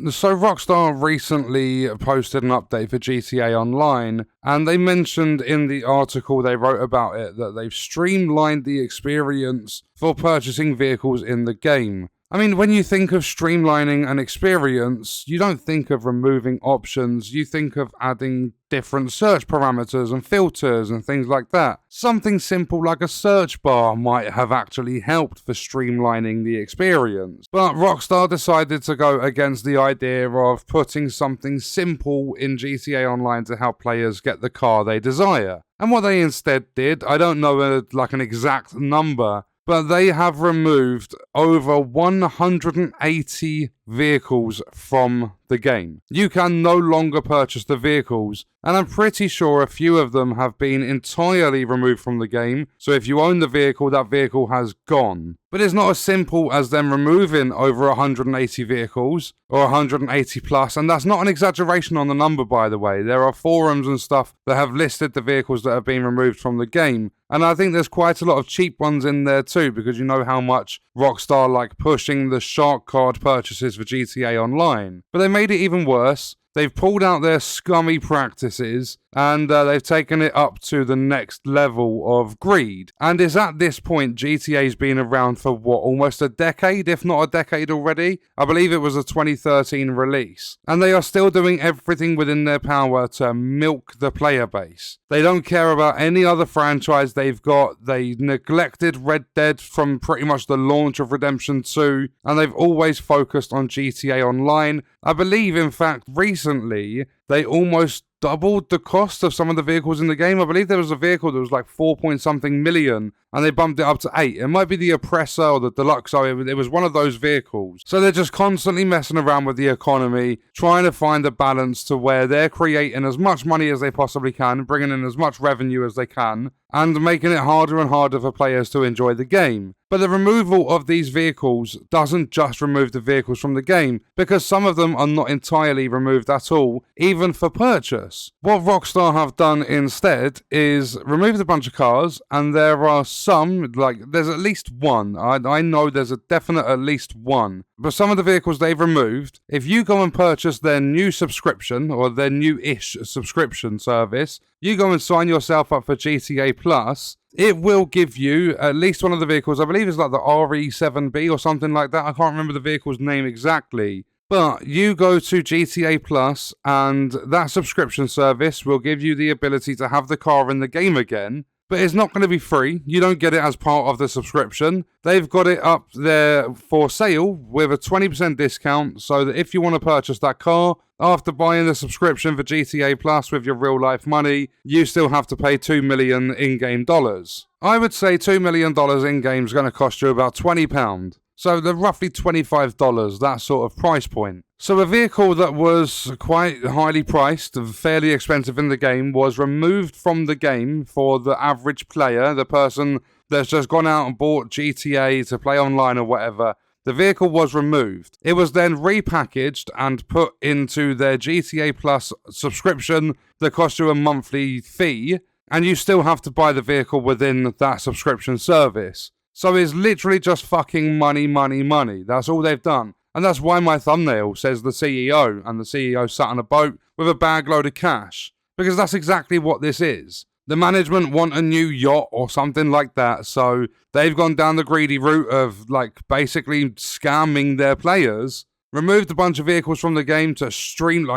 So Rockstar recently posted an update for GTA Online, and they mentioned in the article they wrote about it that they've streamlined the experience for purchasing vehicles in the game. I mean, when you think of streamlining an experience, you don't think of removing options, you think of adding different search parameters and filters and things like that. Something simple like a search bar might have actually helped for streamlining the experience. But Rockstar decided to go against the idea of putting something simple in GTA Online to help players get the car they desire. And what they instead did, I don't know an exact number, but they have removed over 180 vehicles from the game. You can no longer purchase the vehicles, and I'm pretty sure a few of them have been entirely removed from the game, so if you own the vehicle, that vehicle has gone. But it's not as simple as them removing over 180 vehicles, or 180 plus, and that's not an exaggeration on the number, by the way. There are forums and stuff that have listed the vehicles that have been removed from the game, and I think there's quite a lot of cheap ones in there too, because you know how much Rockstar like pushing the shark card purchases for GTA Online. But they made it even worse. They've pulled out their scummy practices and they've taken it up to the next level of greed. And is at this point GTA's been around for what, almost a decade, if not a decade already? I believe it was a 2013 release. And they are still doing everything within their power to milk the player base. They don't care about any other franchise they've got. They neglected Red Dead from pretty much the launch of Redemption 2, and they've always focused on GTA Online. I believe, in fact, recently, they almost doubled the cost of some of the vehicles in the game. I believe there was a vehicle that was like 4 point something million, and they bumped it up to 8. It might be the Oppressor or the Deluxe, so it was one of those vehicles. So they're just constantly messing around with the economy, trying to find a balance to where they're creating as much money as they possibly can, bringing in as much revenue as they can, and making it harder and harder for players to enjoy the game. But the removal of these vehicles doesn't just remove the vehicles from the game, because some of them are not entirely removed at all, even for purchase. What Rockstar have done instead is removed a bunch of cars, and there are some, like, there's at least one. I know there's a definite at least one. But some of the vehicles they've removed, if you go and purchase their new subscription, or their new-ish subscription service, you go and sign yourself up for GTA Plus, it will give you at least one of the vehicles. I believe it's like the RE7B or something like that. I can't remember the vehicle's name exactly. But you go to GTA Plus, and that subscription service will give you the ability to have the car in the game again. But it's not going to be free. You don't get it as part of the subscription. They've got it up there for sale with a 20% discount, so that if you want to purchase that car, after buying the subscription for GTA Plus with your real life money, you still have to pay $2 million in-game dollars. I would say $2 million in-game is going to cost you about £20. So they're roughly $25, that sort of price point. So a vehicle that was quite highly priced, fairly expensive in the game, was removed from the game for the average player, the person that's just gone out and bought GTA to play online or whatever. The vehicle was removed. It was then repackaged and put into their GTA Plus subscription that cost you a monthly fee, and you still have to buy the vehicle within that subscription service. So it's literally just fucking money, money, money. That's all they've done. And that's why my thumbnail says the CEO, and the CEO sat on a boat with a bag load of cash. Because that's exactly what this is. The management want a new yacht or something like that, so they've gone down the greedy route of, like, basically scamming their players, removed a bunch of vehicles from the game to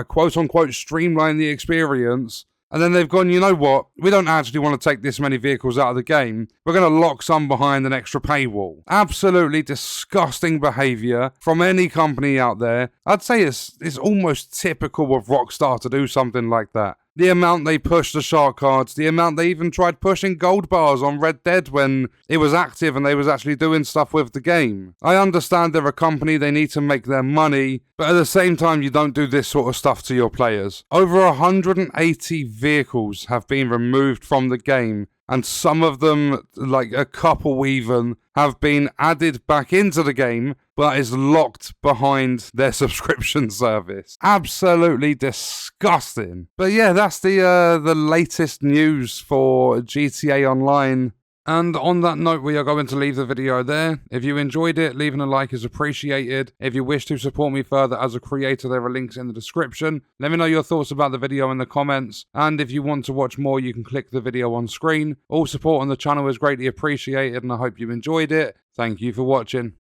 quote-unquote, streamline the experience, and then they've gone, you know what, we don't actually want to take this many vehicles out of the game, we're going to lock some behind an extra paywall. Absolutely disgusting behaviour from any company out there. I'd say it's almost typical of Rockstar to do something like that. The amount they pushed the shark cards, the amount they even tried pushing gold bars on Red Dead when it was active and they was actually doing stuff with the game. I understand they're a company, they need to make their money, but at the same time you don't do this sort of stuff to your players. Over 180 vehicles have been removed from the game, and some of them, like a couple even, have been added back into the game, but is locked behind their subscription service. Absolutely disgusting. But yeah, that's the latest news for GTA Online. And on that note, we are going to leave the video there. If you enjoyed it, leaving a like is appreciated. If you wish to support me further as a creator, there are links in the description. Let me know your thoughts about the video in the comments. And if you want to watch more, you can click the video on screen. All support on the channel is greatly appreciated, and I hope you enjoyed it. Thank you for watching.